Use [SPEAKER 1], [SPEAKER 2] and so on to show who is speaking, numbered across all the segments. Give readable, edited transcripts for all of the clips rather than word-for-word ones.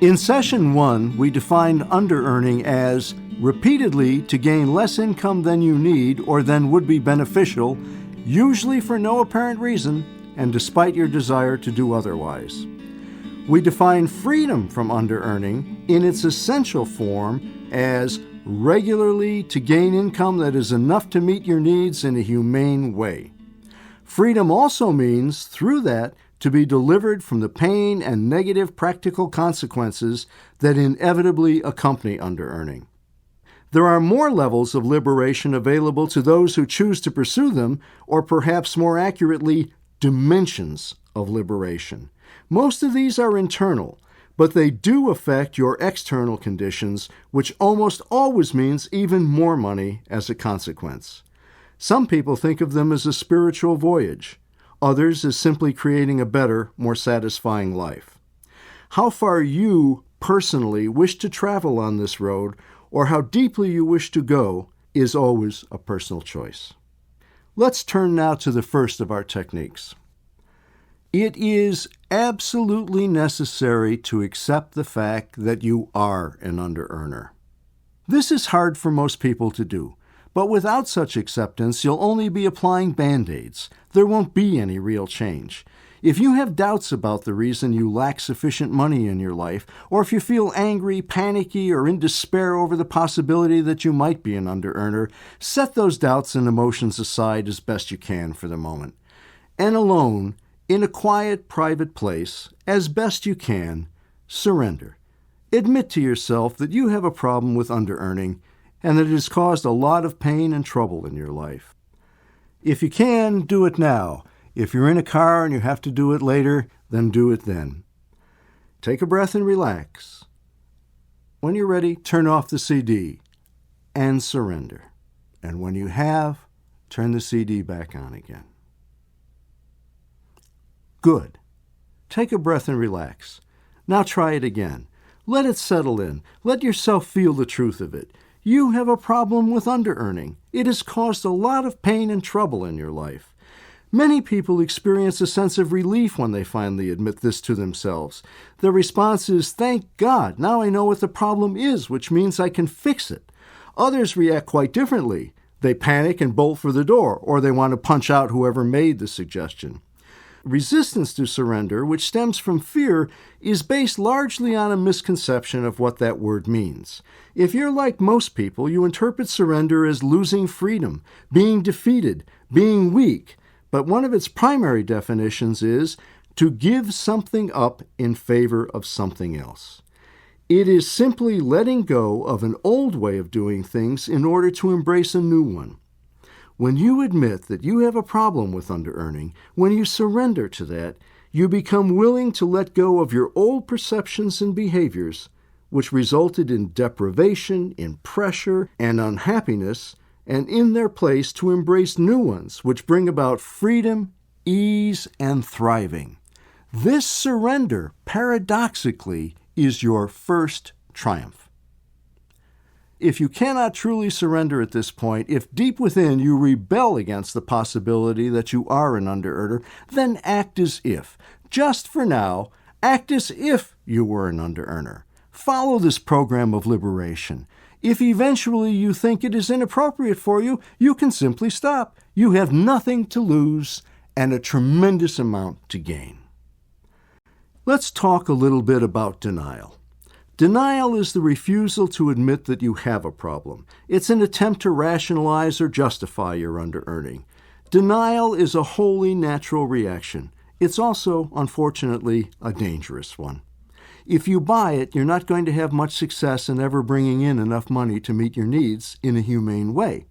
[SPEAKER 1] In Session 1, we defined underearning as repeatedly to gain less income than you need or than would be beneficial, usually for no apparent reason and despite your desire to do otherwise. We define freedom from underearning in its essential form as regularly to gain income that is enough to meet your needs in a humane way. Freedom also means, through that, to be delivered from the pain and negative practical consequences that inevitably accompany underearning. There are more levels of liberation available to those who choose to pursue them, or perhaps more accurately, dimensions of liberation. Most of these are internal, but they do affect your external conditions, which almost always means even more money as a consequence. Some people think of them as a spiritual voyage, others as simply creating a better, more satisfying life. How far you personally wish to travel on this road, or how deeply you wish to go, is always a personal choice. Let's turn now to the first of our techniques. It is absolutely necessary to accept the fact that you are an underearner. This is hard for most people to do, but without such acceptance, you'll only be applying Band-Aids. There won't be any real change. If you have doubts about the reason you lack sufficient money in your life, or if you feel angry, panicky, or in despair over the possibility that you might be an underearner, set those doubts and emotions aside as best you can for the moment. And alone, in a quiet, private place, as best you can, surrender. Admit to yourself that you have a problem with underearning and that it has caused a lot of pain and trouble in your life. If you can, do it now. If you're in a car and you have to do it later, then do it then. Take a breath and relax. When you're ready, turn off the CD and surrender. And when you have, turn the CD back on again. Good. Take a breath and relax. Now try it again. Let it settle in. Let yourself feel the truth of it. You have a problem with underearning. It has caused a lot of pain and trouble in your life. Many people experience a sense of relief when they finally admit this to themselves. Their response is, "Thank God, now I know what the problem is, which means I can fix it." Others react quite differently. They panic and bolt for the door, or they want to punch out whoever made the suggestion. Resistance to surrender, which stems from fear, is based largely on a misconception of what that word means. If you're like most people, you interpret surrender as losing freedom, being defeated, being weak, but one of its primary definitions is to give something up in favor of something else. It is simply letting go of an old way of doing things in order to embrace a new one. When you admit that you have a problem with underearning, when you surrender to that, you become willing to let go of your old perceptions and behaviors, which resulted in deprivation, in pressure, and unhappiness, and in their place to embrace new ones, which bring about freedom, ease, and thriving. This surrender, paradoxically, is your first triumph. If you cannot truly surrender at this point, if deep within you rebel against the possibility that you are an underearner, then act as if. Just for now, act as if you were an underearner. Follow this program of liberation. If eventually you think it is inappropriate for you, you can simply stop. You have nothing to lose and a tremendous amount to gain. Let's talk a little bit about denial. Denial is the refusal to admit that you have a problem. It's an attempt to rationalize or justify your underearning. Denial is a wholly natural reaction. It's also, unfortunately, a dangerous one. If you buy it, you're not going to have much success in ever bringing in enough money to meet your needs in a humane way.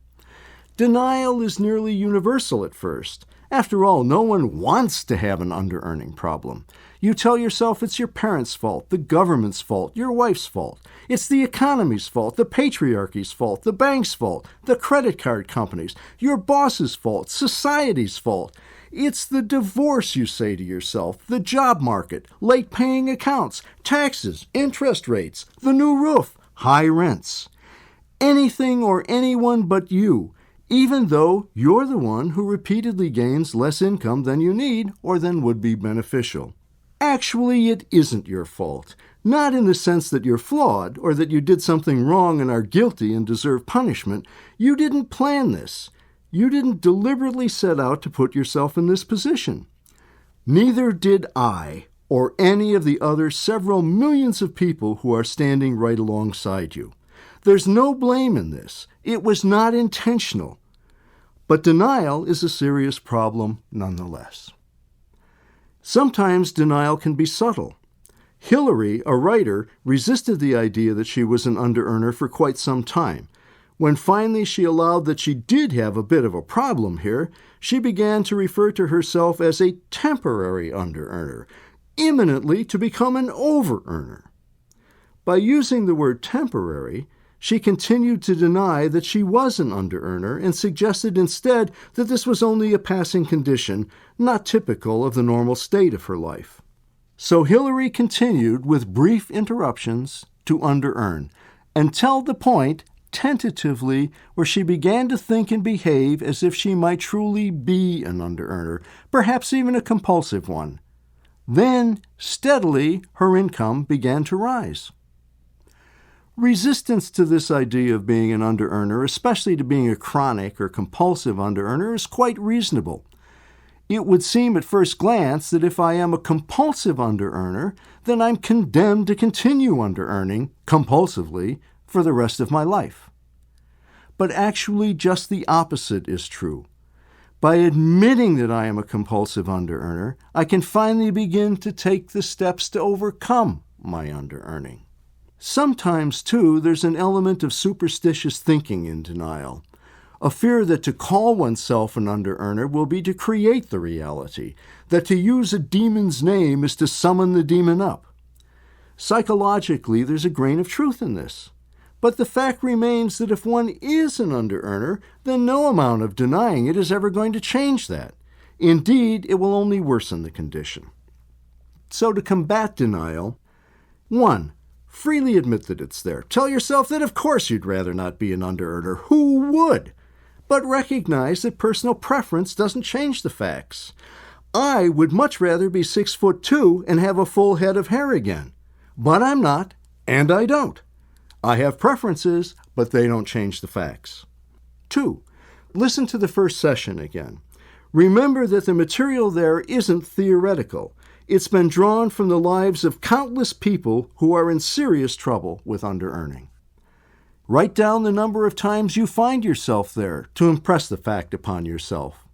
[SPEAKER 1] Denial is nearly universal at first. After all, no one wants to have an underearning problem. You tell yourself it's your parents' fault, the government's fault, your wife's fault. It's the economy's fault, the patriarchy's fault, the bank's fault, the credit card companies, your boss's fault, society's fault. It's the divorce, you say to yourself, the job market, late paying accounts, taxes, interest rates, the new roof, high rents. Anything or anyone but you, even though you're the one who repeatedly gains less income than you need or than would be beneficial. Actually, it isn't your fault. Not in the sense that you're flawed or that you did something wrong and are guilty and deserve punishment. You didn't plan this. You didn't deliberately set out to put yourself in this position. Neither did I or any of the other several millions of people who are standing right alongside you. There's no blame in this. It was not intentional. But denial is a serious problem nonetheless. Sometimes denial can be subtle. Hillary, a writer, resisted the idea that she was an under-earner for quite some time. When finally she allowed that she did have a bit of a problem here, she began to refer to herself as a temporary under-earner, imminently to become an over-earner. By using the word temporary, she continued to deny that she was an under-earner and suggested instead that this was only a passing condition, not typical of the normal state of her life. So Hillary continued with brief interruptions to under-earn, until the point, tentatively, where she began to think and behave as if she might truly be an under-earner, perhaps even a compulsive one. Then, steadily, her income began to rise. Resistance to this idea of being an under-earner, especially to being a chronic or compulsive under-earner, is quite reasonable. It would seem at first glance that if I am a compulsive under-earner, then I'm condemned to continue under-earning compulsively for the rest of my life. But actually, just the opposite is true. By admitting that I am a compulsive under-earner, I can finally begin to take the steps to overcome my under-earning. Sometimes, too, there's an element of superstitious thinking in denial. A fear that to call oneself an under-earner will be to create the reality, that to use a demon's name is to summon the demon up. Psychologically, there's a grain of truth in this. But the fact remains that if one is an under-earner, then no amount of denying it is ever going to change that. Indeed, it will only worsen the condition. So to combat denial, 1. Freely admit that it's there. Tell yourself that of course you'd rather not be an under-earner. Who would? But recognize that personal preference doesn't change the facts. I would much rather be 6'2" and have a full head of hair again. But I'm not, and I don't. I have preferences, but they don't change the facts. 2. Listen to the first session again. Remember that the material there isn't theoretical. It's been drawn from the lives of countless people who are in serious trouble with under-earning. Write down the number of times you find yourself there to impress the fact upon yourself.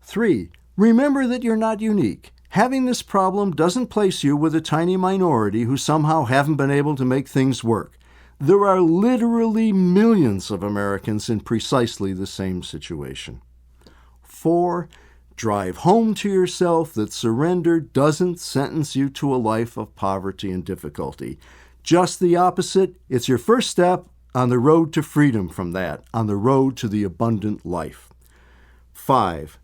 [SPEAKER 1] 3. Remember that you're not unique. Having this problem doesn't place you with a tiny minority who somehow haven't been able to make things work. There are literally millions of Americans in precisely the same situation. 4. Drive home to yourself that surrender doesn't sentence you to a life of poverty and difficulty. Just the opposite, it's your first step on the road to freedom from that, on the road to the abundant life. 5.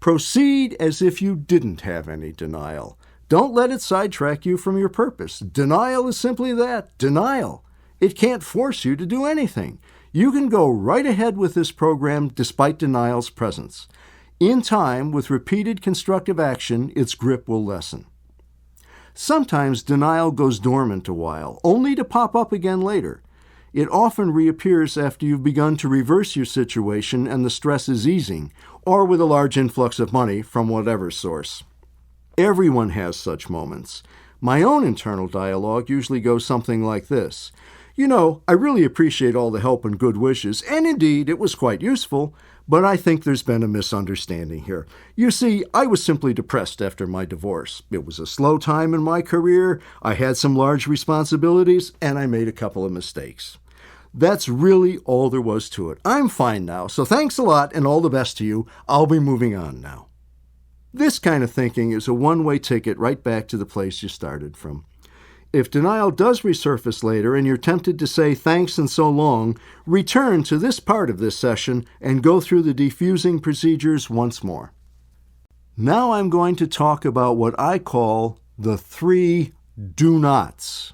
[SPEAKER 1] Proceed as if you didn't have any denial. Don't let it sidetrack you from your purpose. Denial is simply that, denial. It can't force you to do anything. You can go right ahead with this program despite denial's presence. In time, with repeated constructive action, its grip will lessen. Sometimes denial goes dormant a while, only to pop up again later. It often reappears after you've begun to reverse your situation and the stress is easing, or with a large influx of money from whatever source. Everyone has such moments. My own internal dialogue usually goes something like this. You know, I really appreciate all the help and good wishes, and indeed, it was quite useful, but I think there's been a misunderstanding here. You see, I was simply depressed after my divorce. It was a slow time in my career, I had some large responsibilities, and I made a couple of mistakes. That's really all there was to it. I'm fine now, so thanks a lot and all the best to you. I'll be moving on now. This kind of thinking is a one-way ticket right back to the place you started from. If denial does resurface later and you're tempted to say thanks and so long, return to this part of this session and go through the defusing procedures once more. Now I'm going to talk about what I call the 3 do-nots.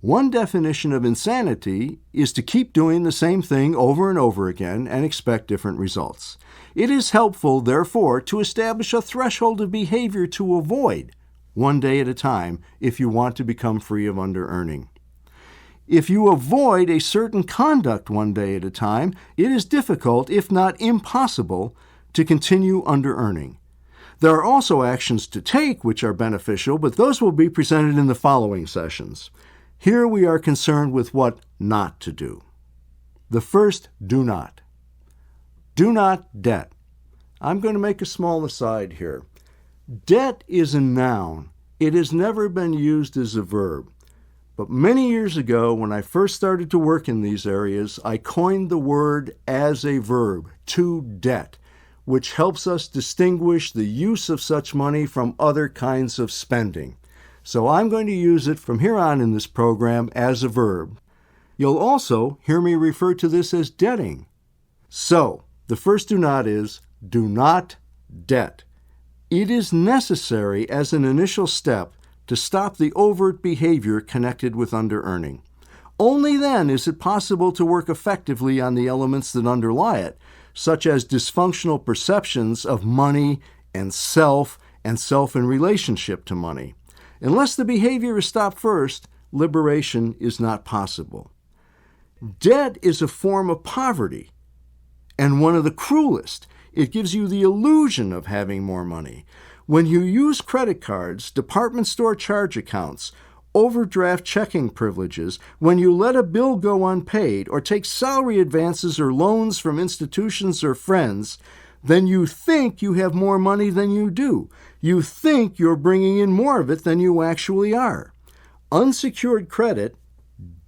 [SPEAKER 1] One definition of insanity is to keep doing the same thing over and over again and expect different results. It is helpful, therefore, to establish a threshold of behavior to avoid one day at a time if you want to become free of under-earning. If you avoid a certain conduct one day at a time, it is difficult, if not impossible, to continue under-earning. There are also actions to take which are beneficial, but those will be presented in the following sessions. Here we are concerned with what not to do. The first, do not. Do not debt. I'm going to make a small aside here. Debt is a noun. It has never been used as a verb. But many years ago, when I first started to work in these areas, I coined the word as a verb, to debt, which helps us distinguish the use of such money from other kinds of spending. So I'm going to use it from here on in this program as a verb. You'll also hear me refer to this as debting. So, the first do not is, do not debt. It is necessary as an initial step to stop the overt behavior connected with under-earning. Only then is it possible to work effectively on the elements that underlie it, such as dysfunctional perceptions of money and self in relationship to money. Unless the behavior is stopped first, liberation is not possible. Debt is a form of poverty, and one of the cruelest. It gives you the illusion of having more money. When you use credit cards, department store charge accounts, overdraft checking privileges, when you let a bill go unpaid or take salary advances or loans from institutions or friends, then you think you have more money than you do. You think you're bringing in more of it than you actually are. Unsecured credit,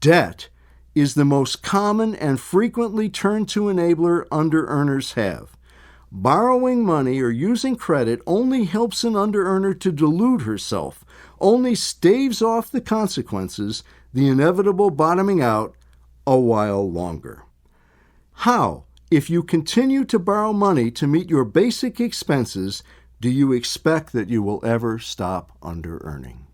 [SPEAKER 1] debt, is the most common and frequently turned to enabler under-earners have. Borrowing money or using credit only helps an under-earner to delude herself, only staves off the consequences, the inevitable bottoming out, a while longer. How, if you continue to borrow money to meet your basic expenses, do you expect that you will ever stop under-earning?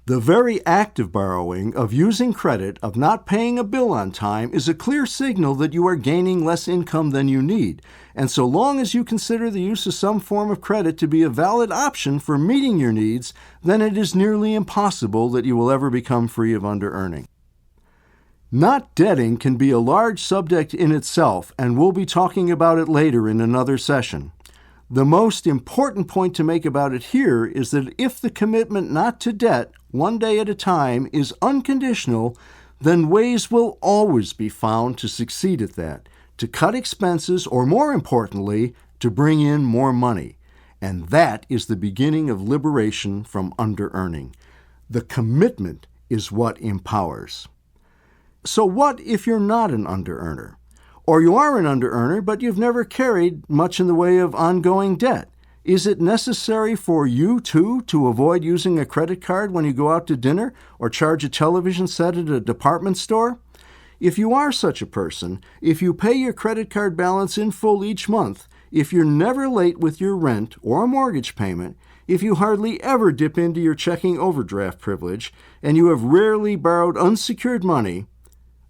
[SPEAKER 1] The very act of borrowing, of using credit, of not paying a bill on time is a clear signal that you are gaining less income than you need. And so long as you consider the use of some form of credit to be a valid option for meeting your needs, then it is nearly impossible that you will ever become free of under-earning. Not debting can be a large subject in itself, and we'll be talking about it later in another session. The most important point to make about it here is that if the commitment not to debt, one day at a time, is unconditional, then ways will always be found to succeed at that, to cut expenses, or more importantly, to bring in more money. And that is the beginning of liberation from under-earning. The commitment is what empowers. So what if you're not an under-earner? Or you are an under-earner, but you've never carried much in the way of ongoing debt? Is it necessary for you, too, to avoid using a credit card when you go out to dinner or charge a television set at a department store? If you are such a person, if you pay your credit card balance in full each month, if you're never late with your rent or a mortgage payment, if you hardly ever dip into your checking overdraft privilege, and you have rarely borrowed unsecured money,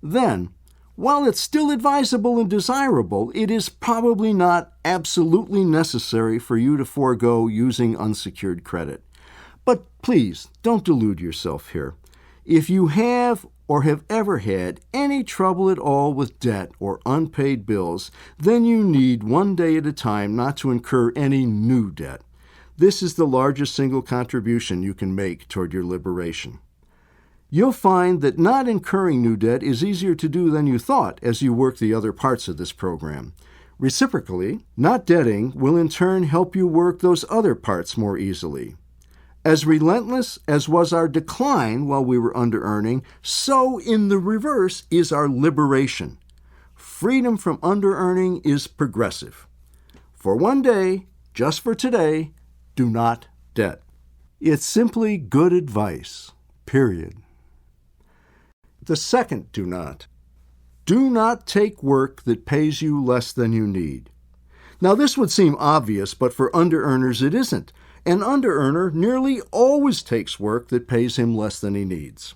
[SPEAKER 1] then, while it's still advisable and desirable, it is probably not absolutely necessary for you to forego using unsecured credit. But please, don't delude yourself here. If you have or have ever had any trouble at all with debt or unpaid bills, then you need one day at a time not to incur any new debt. This is the largest single contribution you can make toward your liberation. You'll find that not incurring new debt is easier to do than you thought as you work the other parts of this program. Reciprocally, not debting will in turn help you work those other parts more easily. As relentless as was our decline while we were under-earning, so in the reverse is our liberation. Freedom from under-earning is progressive. For one day, just for today, do not debt. It's simply good advice, period. The second do not. Do not take work that pays you less than you need. Now this would seem obvious, but for under-earners it isn't. An under-earner nearly always takes work that pays him less than he needs.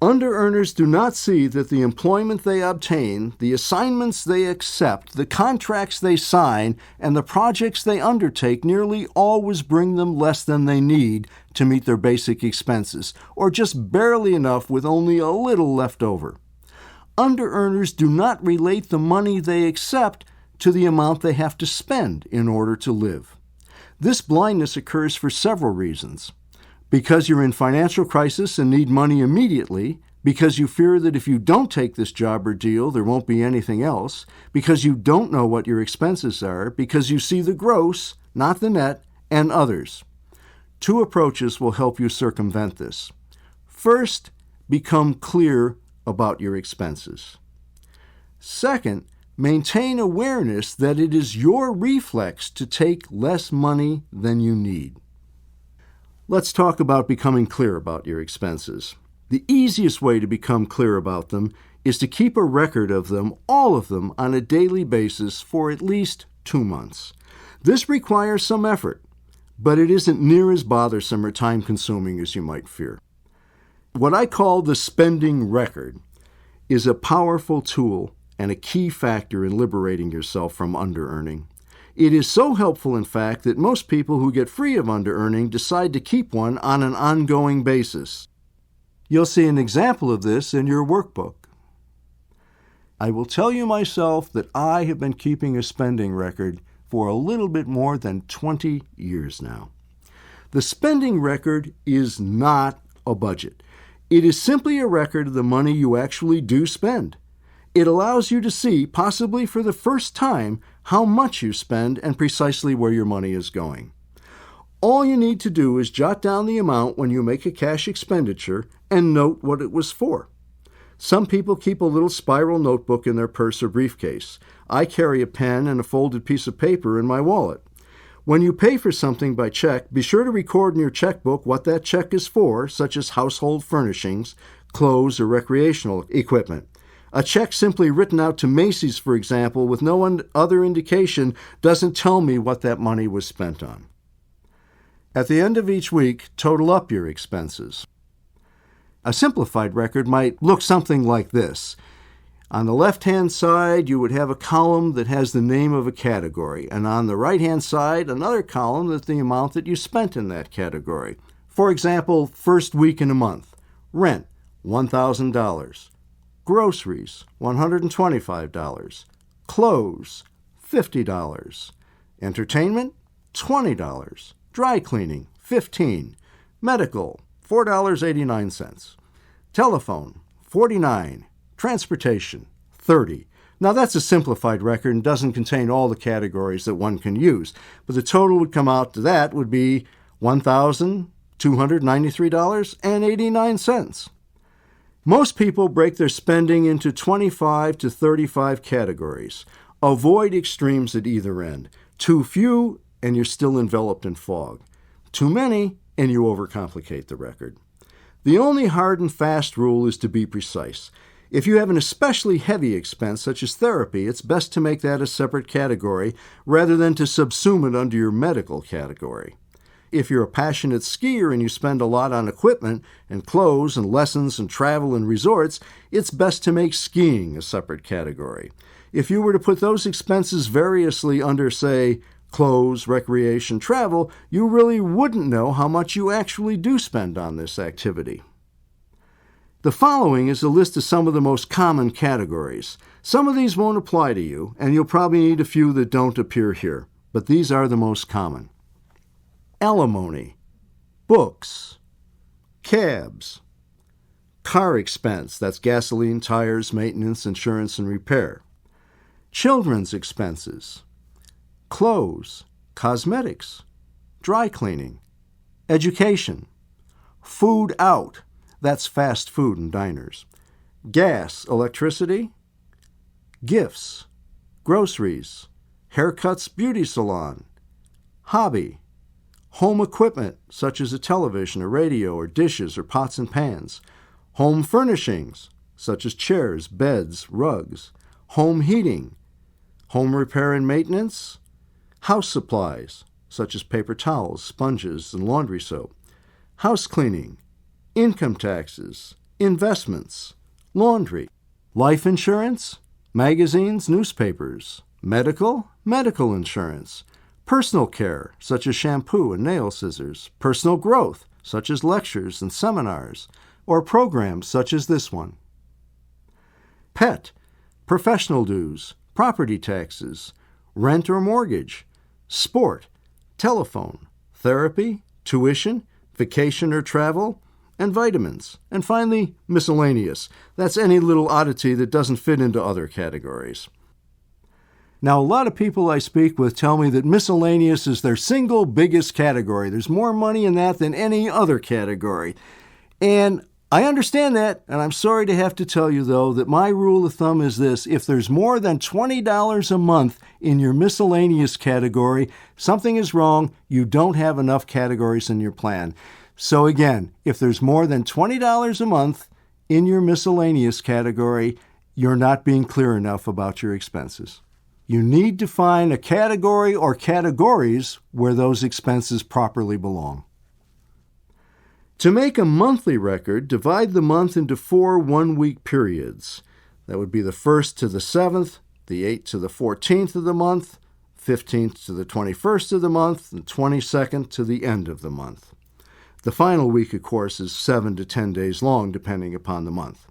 [SPEAKER 1] Under-earners do not see that the employment they obtain, the assignments they accept, the contracts they sign, and the projects they undertake nearly always bring them less than they need to meet their basic expenses, or just barely enough with only a little left over. Under-earners do not relate the money they accept to the amount they have to spend in order to live. This blindness occurs for several reasons. Because you're in financial crisis and need money immediately, because you fear that if you don't take this job or deal, there won't be anything else, because you don't know what your expenses are, because you see the gross, not the net, and others. Two approaches will help you circumvent this. First, become clear about your expenses. Second, maintain awareness that it is your reflex to take less money than you need. Let's talk about becoming clear about your expenses. The easiest way to become clear about them is to keep a record of them, all of them, on a daily basis for at least 2 months. This requires some effort, but it isn't near as bothersome or time-consuming as you might fear. What I call the spending record is a powerful tool and a key factor in liberating yourself from under-earning. It is so helpful, in fact, that most people who get free of under-earning decide to keep one on an ongoing basis. You'll see an example of this in your workbook. I will tell you myself that I have been keeping a spending record for a little bit more than 20 years now. The spending record is not a budget. It is simply a record of the money you actually do spend. It allows you to see, possibly for the first time, how much you spend and precisely where your money is going. All you need to do is jot down the amount when you make a cash expenditure and note what it was for. Some people keep a little spiral notebook in their purse or briefcase. I carry a pen and a folded piece of paper in my wallet. When you pay for something by check, be sure to record in your checkbook what that check is for, such as household furnishings, clothes, or recreational equipment. A check simply written out to Macy's, for example, with no other indication, doesn't tell me what that money was spent on. At the end of each week, total up your expenses. A simplified record might look something like this. On the left-hand side, you would have a column that has the name of a category, and on the right-hand side, another column that's the amount that you spent in that category. For example, first week in a month. Rent, $1,000. Groceries, $125. Clothes, $50. Entertainment, $20. Dry cleaning, $15. Medical, $4.89. Telephone, $49. Transportation, $30. Now that's a simplified record and doesn't contain all the categories that one can use, but the total would come out to that would be $1,293.89. Most people break their spending into 25 to 35 categories. Avoid extremes at either end. Too few, and you're still enveloped in fog. Too many, and you overcomplicate the record. The only hard and fast rule is to be precise. If you have an especially heavy expense, such as therapy, it's best to make that a separate category rather than to subsume it under your medical category. If you're a passionate skier and you spend a lot on equipment and clothes and lessons and travel and resorts, it's best to make skiing a separate category. If you were to put those expenses variously under, say, clothes, recreation, travel, you really wouldn't know how much you actually do spend on this activity. The following is a list of some of the most common categories. Some of these won't apply to you, and you'll probably need a few that don't appear here, but these are the most common. Alimony, books, cabs, car expense, that's gasoline, tires, maintenance, insurance, and repair, children's expenses, clothes, cosmetics, dry cleaning, education, food out, that's fast food and diners, gas, electricity, gifts, groceries, haircuts, beauty salon, hobby, home equipment such as a television, a radio, or dishes, or pots and pans, home furnishings such as chairs, beds, rugs, home heating, home repair and maintenance, house supplies such as paper towels, sponges, and laundry soap, house cleaning, income taxes, investments, laundry, life insurance, magazines, newspapers, medical insurance, personal care, such as shampoo and nail scissors, personal growth, such as lectures and seminars, or programs such as this one. Pet, professional dues, property taxes, rent or mortgage, sport, telephone, therapy, tuition, vacation or travel, and vitamins. And finally, miscellaneous. That's any little oddity that doesn't fit into other categories. Now, a lot of people I speak with tell me that miscellaneous is their single biggest category. There's more money in that than any other category. And I understand that, and I'm sorry to have to tell you, though, that my rule of thumb is this: if there's more than $20 a month in your miscellaneous category, something is wrong. You don't have enough categories in your plan. So again, if there's more than $20 a month in your miscellaneous category, you're not being clear enough about your expenses. You need to find a category or categories where those expenses properly belong. To make a monthly record, divide the month into 4 one-week periods. That would be the 1st to the 7th, the 8th to the 14th of the month, 15th to the 21st of the month, and 22nd to the end of the month. The final week, of course, is 7 to 10 days long, depending upon the month.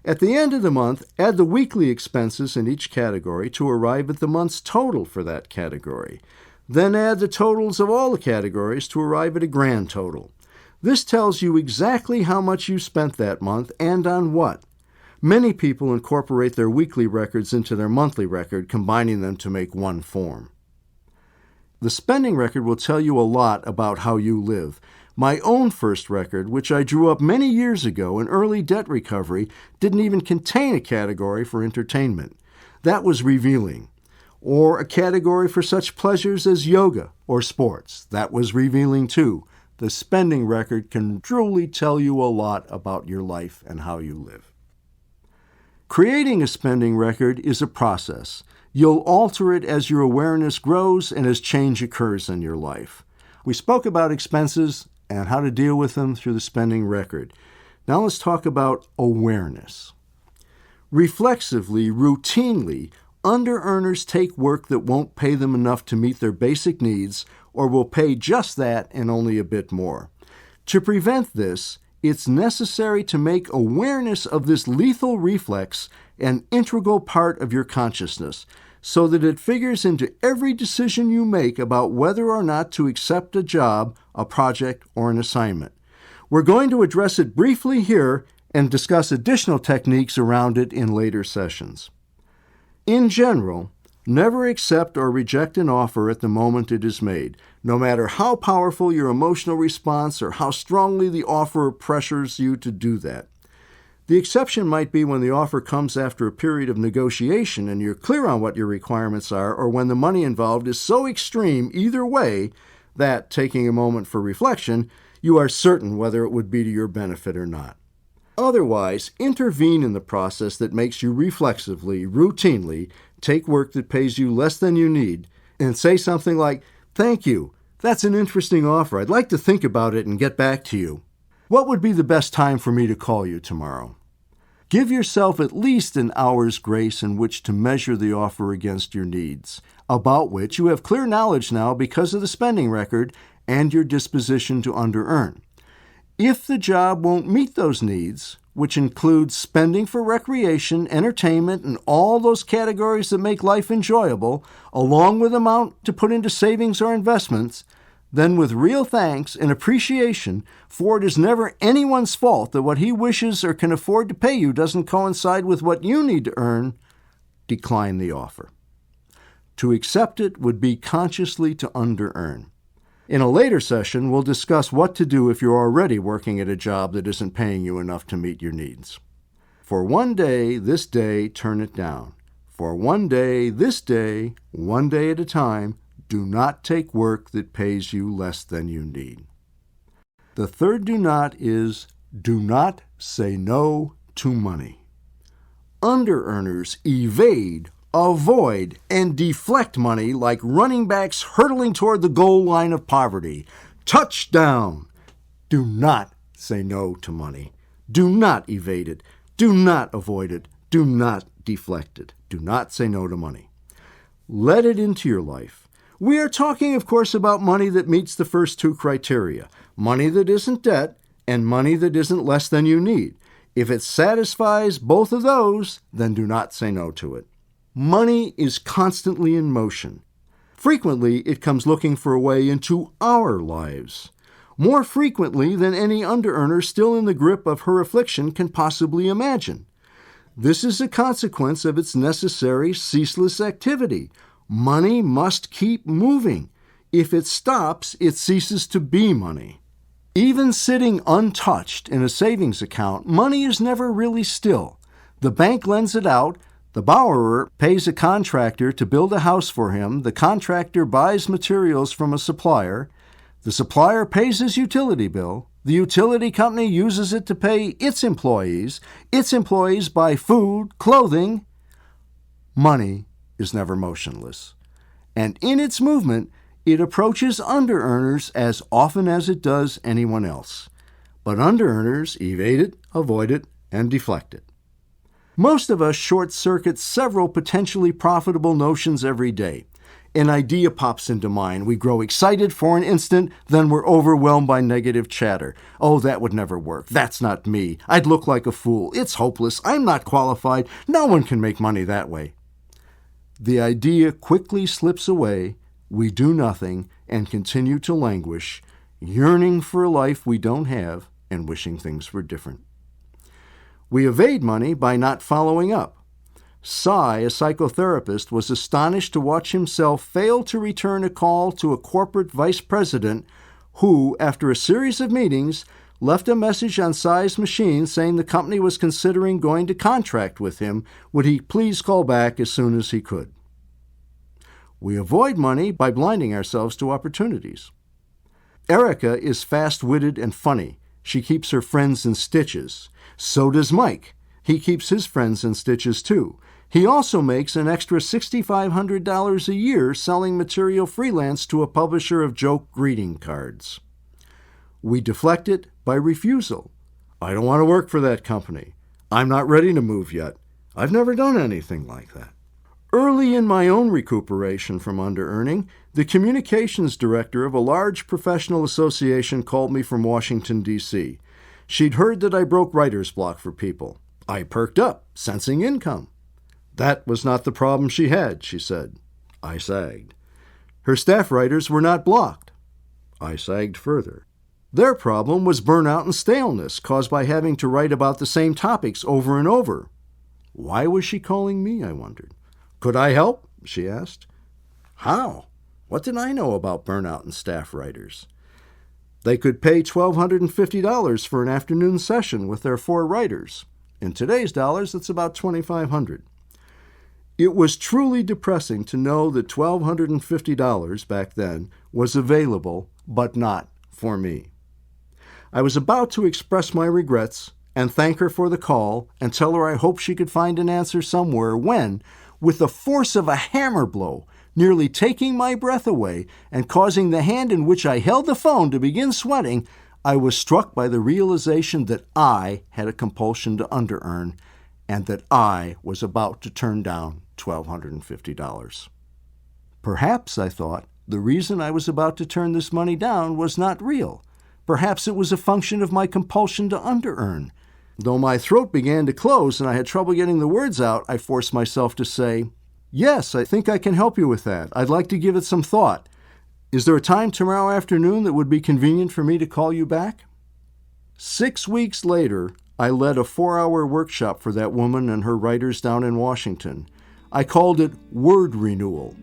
[SPEAKER 1] At the end of the month, add the weekly expenses in each category to arrive at the month's total for that category. Then add the totals of all the categories to arrive at a grand total. This tells you exactly how much you spent that month and on what. Many people incorporate their weekly records into their monthly record, combining them to make one form. The spending record will tell you a lot about how you live. My own first record, which I drew up many years ago in early debt recovery, didn't even contain a category for entertainment. That was revealing. Or a category for such pleasures as yoga or sports. That was revealing too. The spending record can truly tell you a lot about your life and how you live. Creating a spending record is a process. You'll alter it as your awareness grows and as change occurs in your life. We spoke about expenses and how to deal with them through the spending record. Now let's talk about awareness. Reflexively, routinely, under-earners take work that won't pay them enough to meet their basic needs or will pay just that and only a bit more. To prevent this, it's necessary to make awareness of this lethal reflex an integral part of your consciousness, so that it figures into every decision you make about whether or not to accept a job, a project, or an assignment. We're going to address it briefly here and discuss additional techniques around it in later sessions. In general, never accept or reject an offer at the moment it is made, no matter how powerful your emotional response or how strongly the offer pressures you to do that. The exception might be when the offer comes after a period of negotiation and you're clear on what your requirements are, or when the money involved is so extreme either way that, taking a moment for reflection, you are certain whether it would be to your benefit or not. Otherwise, intervene in the process that makes you reflexively, routinely, take work that pays you less than you need and say something like, "Thank you. That's an interesting offer. I'd like to think about it and get back to you. What would be the best time for me to call you tomorrow?" Give yourself at least an hour's grace in which to measure the offer against your needs, about which you have clear knowledge now because of the spending record and your disposition to under-earn. If the job won't meet those needs, which includes spending for recreation, entertainment, and all those categories that make life enjoyable, along with amount to put into savings or investments, then with real thanks and appreciation, for it is never anyone's fault that what he wishes or can afford to pay you doesn't coincide with what you need to earn, decline the offer. To accept it would be consciously to under-earn. In a later session, we'll discuss what to do if you're already working at a job that isn't paying you enough to meet your needs. For one day, this day, turn it down. For one day, this day, one day at a time, do not take work that pays you less than you need. The third do not is do not say no to money. Under-earners evade, avoid, and deflect money like running backs hurtling toward the goal line of poverty. Touchdown! Do not say no to money. Do not evade it. Do not avoid it. Do not deflect it. Do not say no to money. Let it into your life. We are talking, of course, about money that meets the first two criteria: money that isn't debt and money that isn't less than you need. If it satisfies both of those, then do not say no to it. Money is constantly in motion. Frequently, it comes looking for a way into our lives. More frequently than any under-earner still in the grip of her affliction can possibly imagine. This is a consequence of its necessary, ceaseless activity. Money must keep moving. If it stops, it ceases to be money. Even sitting untouched in a savings account, money is never really still. The bank lends it out. The borrower pays a contractor to build a house for him. The contractor buys materials from a supplier. The supplier pays his utility bill. The utility company uses it to pay its employees. Its employees buy food, clothing. Money is never motionless. And in its movement, it approaches under-earners as often as it does anyone else. But under-earners evade it, avoid it, and deflect it. Most of us short-circuit several potentially profitable notions every day. An idea pops into mind. We grow excited for an instant, then we're overwhelmed by negative chatter. Oh, that would never work. That's not me. I'd look like a fool. It's hopeless. I'm not qualified. No one can make money that way. The idea quickly slips away. We do nothing and continue to languish, yearning for a life we don't have and wishing things were different. We evade money by not following up. Cy, a psychotherapist, was astonished to watch himself fail to return a call to a corporate vice president who, after a series of meetings, left a message on Cy's machine saying the company was considering going to contract with him. Would he please call back as soon as he could? We avoid money by blinding ourselves to opportunities. Erica is fast-witted and funny. She keeps her friends in stitches. So does Mike. He keeps his friends in stitches too. He also makes an extra $6,500 a year selling material freelance to a publisher of joke greeting cards. We deflect it by refusal. I don't want to work for that company. I'm not ready to move yet. I've never done anything like that. Early in my own recuperation from under-earning, the communications director of a large professional association called me from Washington, D.C. She'd heard that I broke writer's block for people. I perked up, sensing income. That was not the problem she had, she said. I sagged. Her staff writers were not blocked. I sagged further. Their problem was burnout and staleness caused by having to write about the same topics over and over. Why was she calling me, I wondered. Could I help? She asked. How? What did I know about burnout and staff writers? They could pay $1,250 for an afternoon session with their 4 writers. In today's dollars, that's about $2,500. It was truly depressing to know that $1,250 back then was available, but not for me. I was about to express my regrets and thank her for the call and tell her I hoped she could find an answer somewhere when, with the force of a hammer blow, nearly taking my breath away and causing the hand in which I held the phone to begin sweating, I was struck by the realization that I had a compulsion to under-earn and that I was about to turn down $1,250. Perhaps, I thought, the reason I was about to turn this money down was not real. Perhaps it was a function of my compulsion to under-earn. Though my throat began to close and I had trouble getting the words out, I forced myself to say, "Yes, I think I can help you with that. I'd like to give it some thought. Is there a time tomorrow afternoon that would be convenient for me to call you back?" 6 weeks later, I led a 4-hour workshop for that woman and her writers down in Washington. I called it Word Renewal.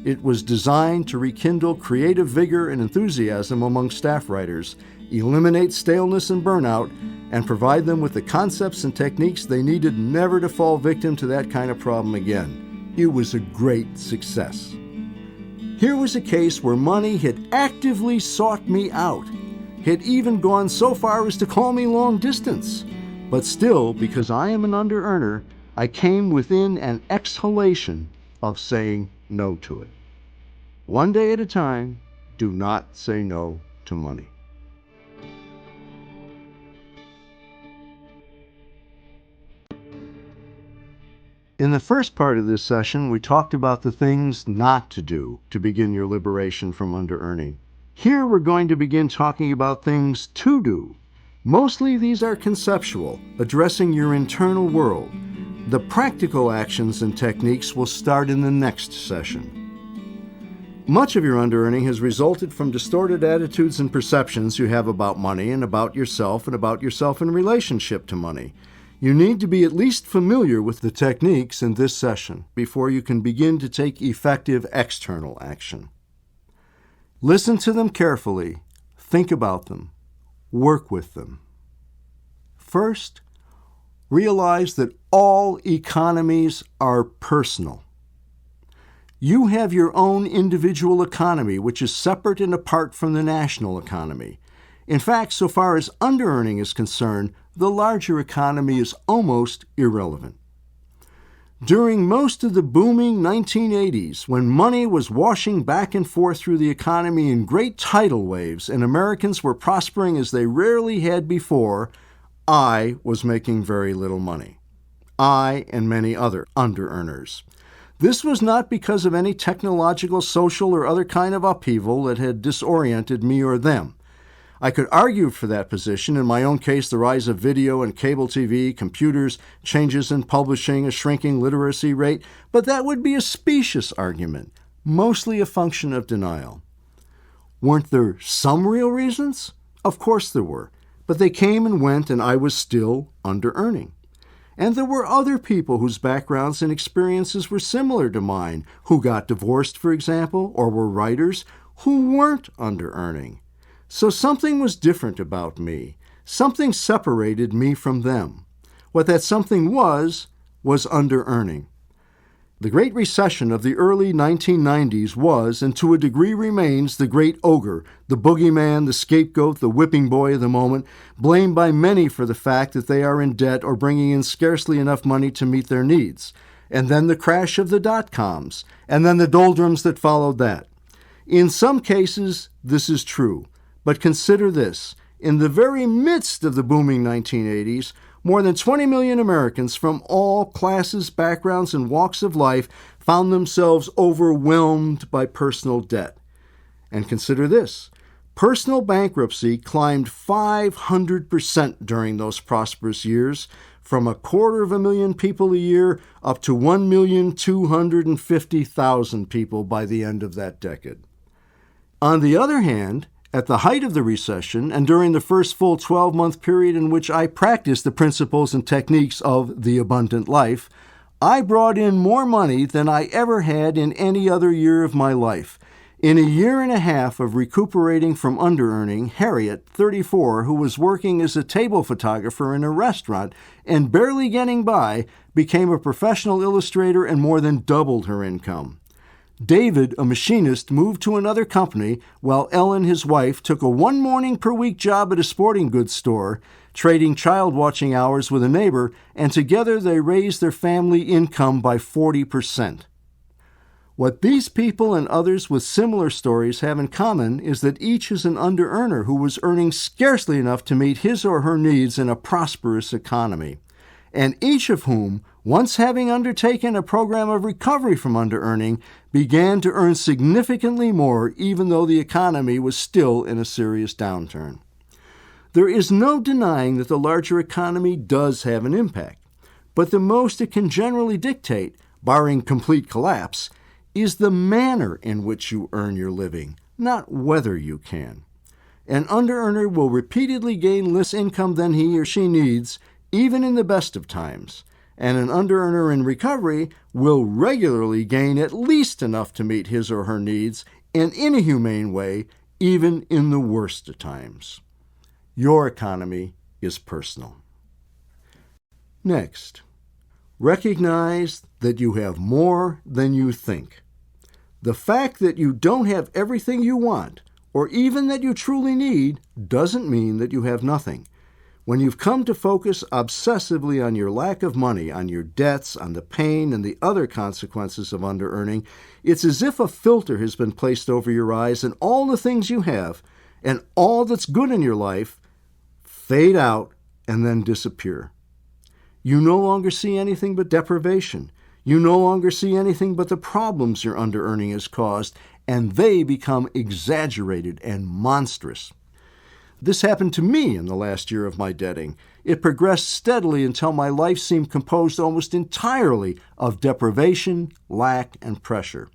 [SPEAKER 1] It was designed to rekindle creative vigor and enthusiasm among staff writers, eliminate staleness and burnout, and provide them with the concepts and techniques they needed never to fall victim to that kind of problem again. It was a great success. Here was a case where money had actively sought me out, had even gone so far as to call me long distance. But still, because I am an under-earner, I came within an exhalation of saying no to it. One day at a time, do not say no to money. In the first part of this session, we talked about the things not to do to begin your liberation from under-earning. Here we're going to begin talking about things to do. Mostly these are conceptual, addressing your internal world. The practical actions and techniques will start in the next session. Much of your under-earning has resulted from distorted attitudes and perceptions you have about money and about yourself in relationship to money. You need to be at least familiar with the techniques in this session before you can begin to take effective external action. Listen to them carefully, think about them, work with them. First, realize that all economies are personal. You have your own individual economy, which is separate and apart from the national economy. In fact, so far as under-earning is concerned, the larger economy is almost irrelevant. During most of the booming 1980s, when money was washing back and forth through the economy in great tidal waves and Americans were prospering as they rarely had before, I was making very little money. I and many other under-earners. This was not because of any technological, social, or other kind of upheaval that had disoriented me or them. I could argue for that position, in my own case the rise of video and cable TV, computers, changes in publishing, a shrinking literacy rate, but that would be a specious argument, mostly a function of denial. Weren't there some real reasons? Of course there were, but they came and went and I was still under-earning. And there were other people whose backgrounds and experiences were similar to mine, who got divorced, for example, or were writers, who weren't under-earning. So something was different about me. Something separated me from them. What that something was under-earning. The Great Recession of the early 1990s was, and to a degree remains, the great ogre, the boogeyman, the scapegoat, the whipping boy of the moment, blamed by many for the fact that they are in debt or bringing in scarcely enough money to meet their needs. And then the crash of the dot-coms, and then the doldrums that followed that. In some cases, this is true. But consider this. In the very midst of the booming 1980s, more than 20 million Americans from all classes, backgrounds, and walks of life found themselves overwhelmed by personal debt. And consider this. Personal bankruptcy climbed 500% during those prosperous years, from 250,000 people a year up to 1,250,000 people by the end of that decade. On the other hand, at the height of the recession, and during the first full 12-month period in which I practiced the principles and techniques of the abundant life, I brought in more money than I ever had in any other year of my life. In a year and a half of recuperating from under-earning, Harriet, 34, who was working as a table photographer in a restaurant and barely getting by, became a professional illustrator and more than doubled her income. David, a machinist, moved to another company, while Ellen, his wife, took a one-morning-per-week job at a sporting goods store, trading child-watching hours with a neighbor, and together they raised their family income by 40%. What these people and others with similar stories have in common is that each is an under-earner who was earning scarcely enough to meet his or her needs in a prosperous economy, and each of whom, once having undertaken a program of recovery from under-earning, began to earn significantly more even though the economy was still in a serious downturn. There is no denying that the larger economy does have an impact, but the most it can generally dictate, barring complete collapse, is the manner in which you earn your living, not whether you can. An under-earner will repeatedly gain less income than he or she needs, even in the best of times, and an under-earner in recovery will regularly gain at least enough to meet his or her needs, and in a humane way, even in the worst of times. Your economy is personal. Next, recognize that you have more than you think. The fact that you don't have everything you want, or even that you truly need, doesn't mean that you have nothing. When you've come to focus obsessively on your lack of money, on your debts, on the pain and the other consequences of under-earning, it's as if a filter has been placed over your eyes and all the things you have and all that's good in your life fade out and then disappear. You no longer see anything but deprivation. You no longer see anything but the problems your underearning has caused, and they become exaggerated and monstrous. This happened to me in the last year of my debting. It progressed steadily until my life seemed composed almost entirely of deprivation, lack, and pressure.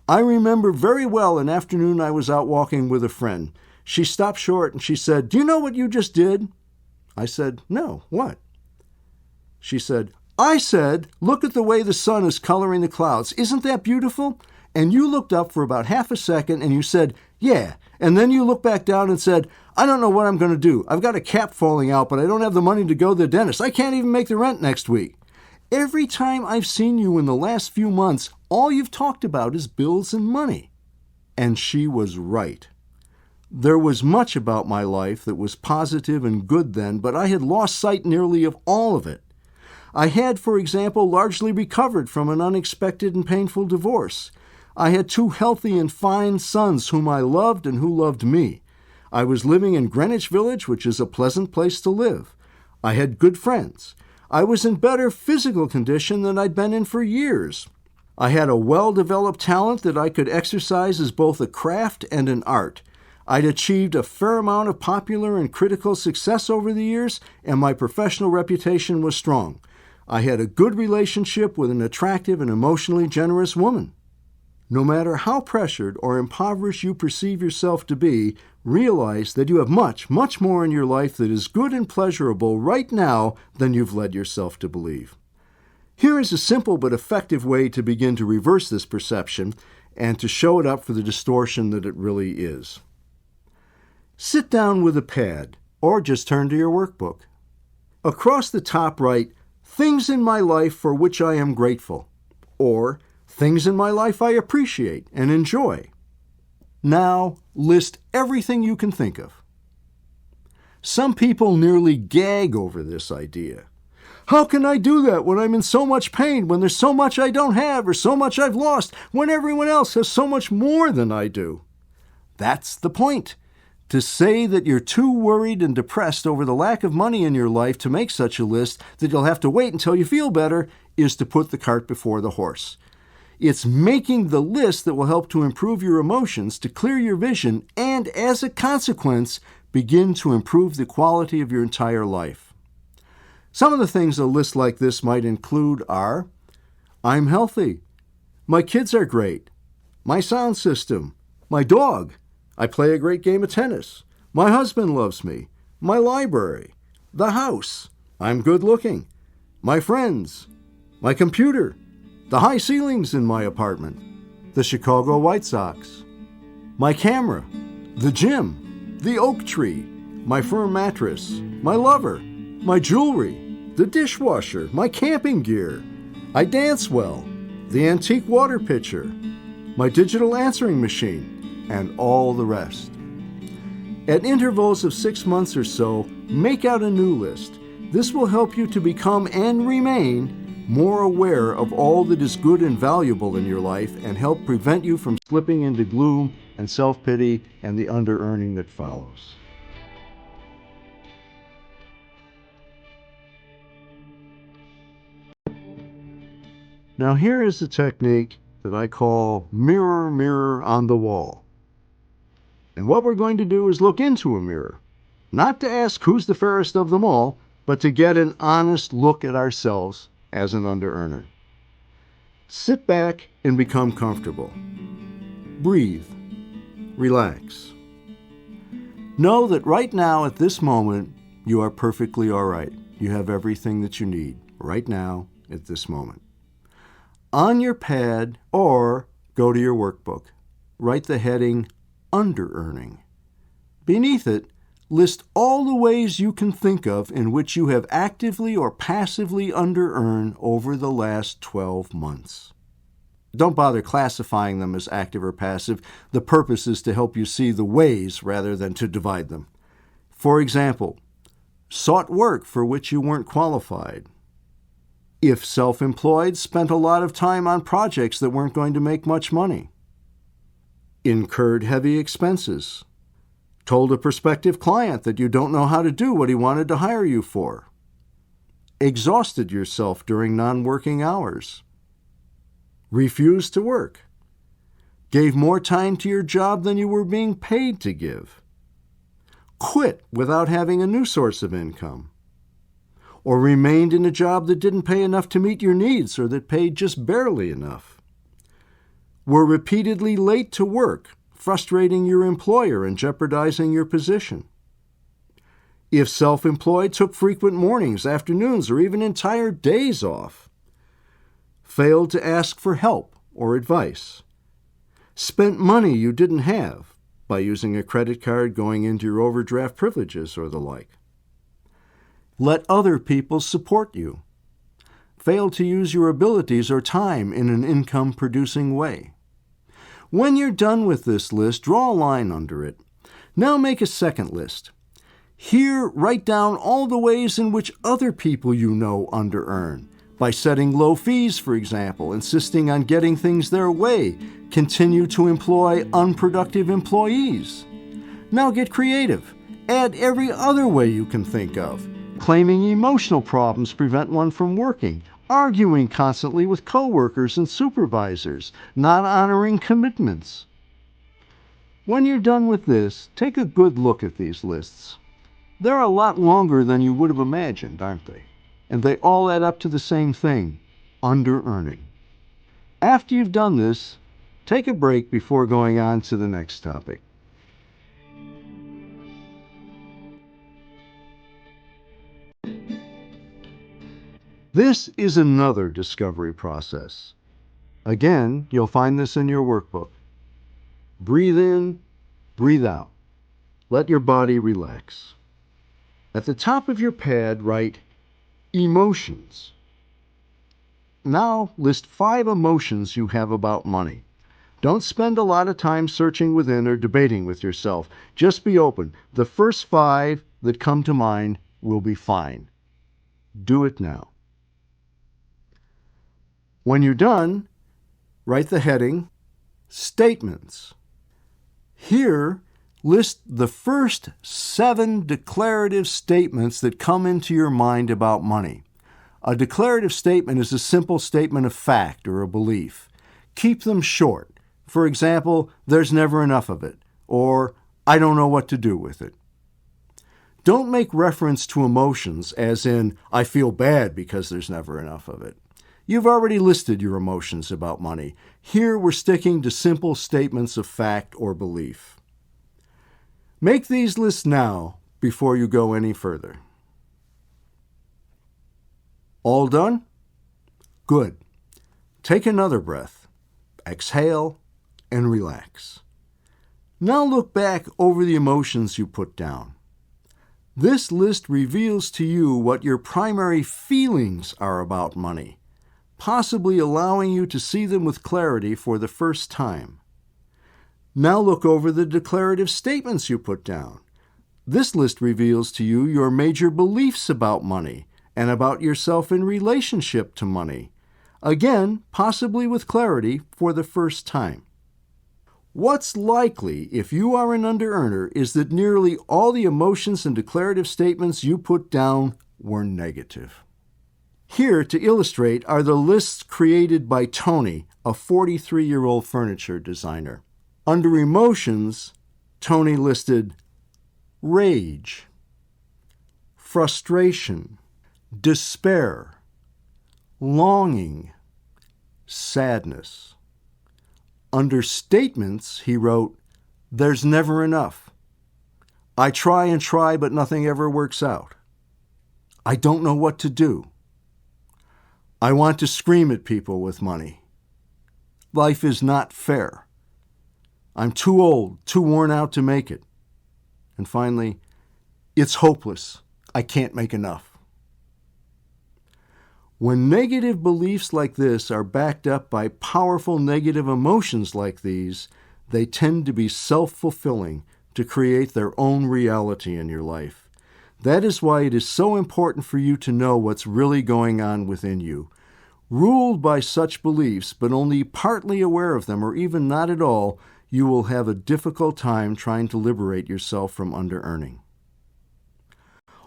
[SPEAKER 1] I remember very well an afternoon I was out walking with a friend. She stopped short and she said, "Do you know what you just did?" I said, "No, what?" She said, "I said, look at the way the sun is coloring the clouds. Isn't that beautiful?" And you looked up for about half a second and you said, "Yeah." And then you looked back down and said, "I don't know what I'm going to do. I've got a cap falling out, but I don't have the money to go to the dentist. I can't even make the rent next week." Every time I've seen you in the last few months, all you've talked about is bills and money. And she was right. There was much about my life that was positive and good then, but I had lost sight nearly of all of it. I had, for example, largely recovered from an unexpected and painful divorce. I had 2 healthy and fine sons whom I loved and who loved me. I was living in Greenwich Village, which is a pleasant place to live. I had good friends. I was in better physical condition than I'd been in for years. I had a well-developed talent that I could exercise as both a craft and an art. I'd achieved a fair amount of popular and critical success over the years, and my professional reputation was strong. I had a good relationship with an attractive and emotionally generous woman. No matter how pressured or impoverished you perceive yourself to be, realize that you have much, much more in your life that is good and pleasurable right now than you've led yourself to believe. Here is a simple but effective way to begin to reverse this perception and to show it up for the distortion that it really is. Sit down with a pad, or just turn to your workbook. Across the top write, "Things in my life for which I am grateful," or "Things in my life I appreciate and enjoy." Now, list everything you can think of. Some people nearly gag over this idea. How can I do that when I'm in so much pain, when there's so much I don't have or so much I've lost, when everyone else has so much more than I do? That's the point. To say that you're too worried and depressed over the lack of money in your life to make such a list, that you'll have to wait until you feel better, is to put the cart before the horse. It's making the list that will help to improve your emotions, to clear your vision, and as a consequence, begin to improve the quality of your entire life. Some of the things a list like this might include are: I'm healthy. My kids are great. My sound system. My dog. I play a great game of tennis. My husband loves me. My library. The house. I'm good looking. My friends. My computer. The high ceilings in my apartment. The Chicago White Sox. My camera. The gym. The oak tree. My firm mattress. My lover. My jewelry. The dishwasher. My camping gear. I dance well. The antique water pitcher. My digital answering machine. And all the rest. At intervals of 6 months or so, make out a new list. This will help you to become and remain more aware of all that is good and valuable in your life and help prevent you from slipping into gloom and self-pity and the underearning that follows. Now here is a technique that I call mirror, mirror on the wall. And what we're going to do is look into a mirror, not to ask who's the fairest of them all, but to get an honest look at ourselves as an underearner. Sit back and become comfortable. Breathe. Relax. Know that right now at this moment, you are perfectly all right. You have everything that you need right now at this moment. On your pad, or go to your workbook, write the heading Underearning. Beneath it, list all the ways you can think of in which you have actively or passively underearned over the last 12 months. Don't bother classifying them as active or passive. The purpose is to help you see the ways rather than to divide them. For example, sought work for which you weren't qualified. If self-employed, spent a lot of time on projects that weren't going to make much money. Incurred heavy expenses. Told a prospective client that you don't know how to do what he wanted to hire you for. Exhausted yourself during non-working hours. refused to work, gave more time to your job than you were being paid to give, quit without having a new source of income, or remained in a job that didn't pay enough to meet your needs or that paid just barely enough, were repeatedly late to work, frustrating your employer and jeopardizing your position. If self-employed, took frequent mornings, afternoons, or even entire days off, failed to ask for help or advice, spent money you didn't have by using a credit card, going into your overdraft privileges or the like, let other people support you, failed to use your abilities or time in an income-producing way. When you're done with this list, draw a line under it. Now make a second list. Here, write down all the ways in which other people you know under-earn. By setting low fees, for example, insisting on getting things their way, continue to employ unproductive employees. Now get creative. Add every other way you can think of. Claiming emotional problems prevent one from working, arguing constantly with coworkers and supervisors, not honoring commitments. When you're done with this, take a good look at these lists. They're a lot longer than you would have imagined, aren't they? And they all add up to the same thing, under-earning. After you've done this, take a break before going on to the next topic. This is another discovery process. Again, you'll find this in your workbook. Breathe in, breathe out. Let your body relax. At the top of your pad, write emotions. Now list 5 emotions you have about money. Don't spend a lot of time searching within or debating with yourself. Just be open. The first 5 that come to mind will be fine. Do it now. When you're done, write the heading, Statements. Here, list the first 7 declarative statements that come into your mind about money. A declarative statement is a simple statement of fact or a belief. Keep them short. For example, there's never enough of it, or I don't know what to do with it. Don't make reference to emotions as in, I feel bad because there's never enough of it. You've already listed your emotions about money. Here we're sticking to simple statements of fact or belief. Make these lists now before you go any further. All done? Good. Take another breath. Exhale and relax. Now look back over the emotions you put down. This list reveals to you what your primary feelings are about money, possibly allowing you to see them with clarity for the first time. Now look over the declarative statements you put down. This list reveals to you your major beliefs about money and about yourself in relationship to money, again, possibly with clarity for the first time. What's likely, if you are an under-earner, is that nearly all the emotions and declarative statements you put down were negative. Here, to illustrate, are the lists created by Tony, a 43-year-old furniture designer. Under emotions, Tony listed rage, frustration, despair, longing, sadness. Under statements, he wrote, there's never enough. I try and try, but nothing ever works out. I don't know what to do. I want to scream at people with money. Life is not fair. I'm too old, too worn out to make it. And finally, it's hopeless. I can't make enough. When negative beliefs like this are backed up by powerful negative emotions like these, they tend to be self-fulfilling to create their own reality in your life. That is why it is so important for you to know what's really going on within you. Ruled by such beliefs, but only partly aware of them, or even not at all, you will have a difficult time trying to liberate yourself from under-earning.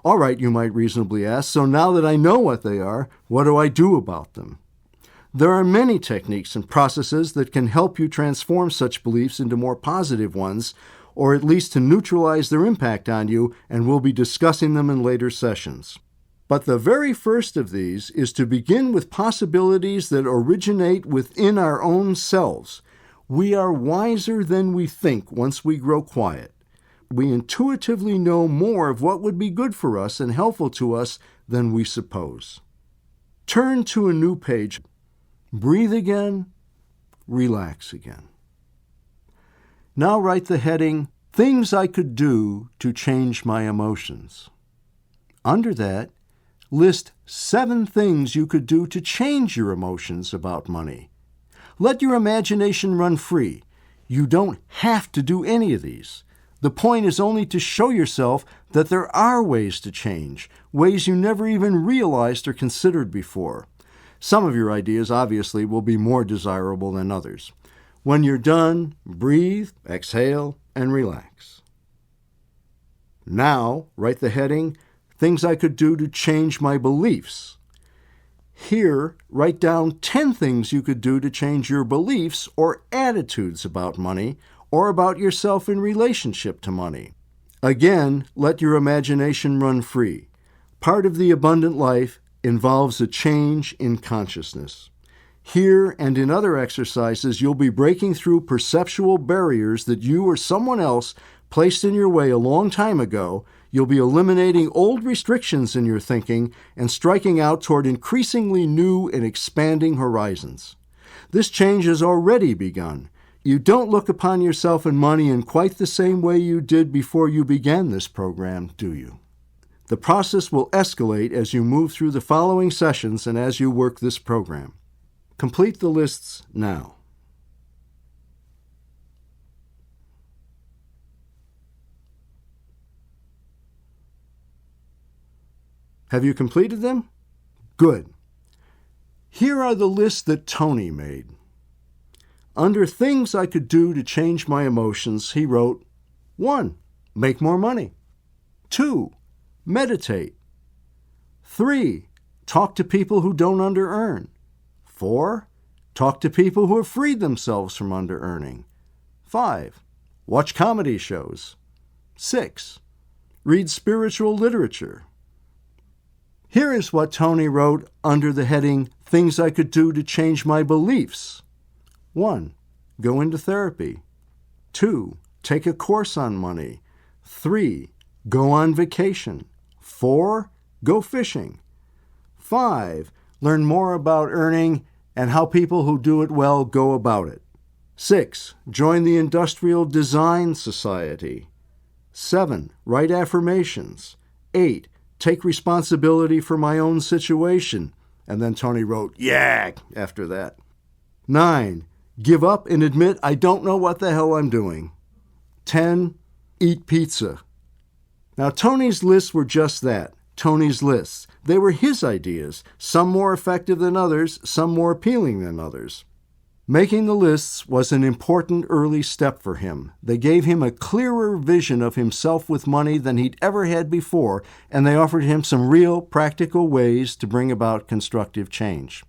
[SPEAKER 1] All right, you might reasonably ask, so now that I know what they are, what do I do about them? There are many techniques and processes that can help you transform such beliefs into more positive ones, or at least to neutralize their impact on you, and we'll be discussing them in later sessions. But the very first of these is to begin with possibilities that originate within our own selves. We are wiser than we think once we grow quiet. We intuitively know more of what would be good for us and helpful to us than we suppose. Turn to a new page. Breathe again. Relax again. Now write the heading, Things I Could Do to Change My Emotions. Under that, list 7 things you could do to change your emotions about money. Let your imagination run free. You don't have to do any of these. The point is only to show yourself that there are ways to change, ways you never even realized or considered before. Some of your ideas, obviously, will be more desirable than others. When you're done, breathe, exhale, and relax. Now, write the heading, Things I Could Do to Change My Beliefs. Here, write down 10 things you could do to change your beliefs or attitudes about money or about yourself in relationship to money. Again, let your imagination run free. Part of the abundant life involves a change in consciousness. Here and in other exercises, you'll be breaking through perceptual barriers that you or someone else placed in your way a long time ago. You'll be eliminating old restrictions in your thinking and striking out toward increasingly new and expanding horizons. This change has already begun. You don't look upon yourself and money in quite the same way you did before you began this program, do you? The process will escalate as you move through the following sessions and as you work this program. Complete the lists now. Have you completed them? Good. Here are the lists that Tony made. Under things I could do to change my emotions, he wrote, 1. Make more money. 2. Meditate. 3. Talk to people who don't underearn. 4. Talk to people who have freed themselves from underearning. 5. Watch comedy shows. 6. Read spiritual literature. Here is what Tony wrote under the heading, Things I Could Do to Change My Beliefs. 1. Go into therapy. 2. Take a course on money. 3. Go on vacation. 4. Go fishing. 5. Learn more about earning and how people who do it well go about it. 6. Join the Industrial Design Society. 7. Write affirmations. 8. Take responsibility for my own situation. And then Tony wrote, yeah, after that. 9. Give up and admit I don't know what the hell I'm doing. 10. Eat pizza. Now, Tony's lists were just that, Tony's lists. They were his ideas, some more effective than others, some more appealing than others. Making the lists was an important early step for him. They gave him a clearer vision of himself with money than he'd ever had before, and they offered him some real, practical ways to bring about constructive change.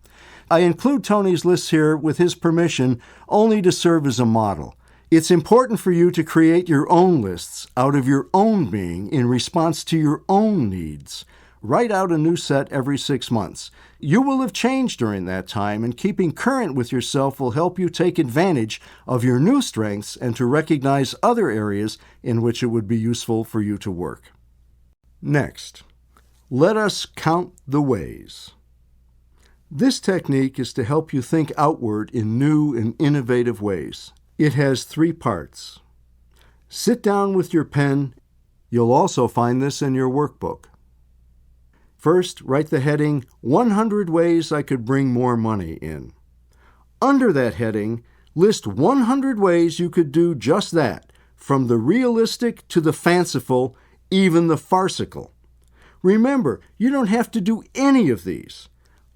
[SPEAKER 1] I include Tony's lists here with his permission only to serve as a model. It's important for you to create your own lists out of your own being in response to your own needs. Write out a new set every 6 months. You will have changed during that time, and keeping current with yourself will help you take advantage of your new strengths and to recognize other areas in which it would be useful for you to work. Next, let us count the ways. This technique is to help you think outward in new and innovative ways. It has 3 parts. Sit down with your pen. You'll also find this in your workbook. First, write the heading, 100 Ways I Could Bring More Money In. Under that heading, list 100 ways you could do just that, from the realistic to the fanciful, even the farcical. Remember, you don't have to do any of these.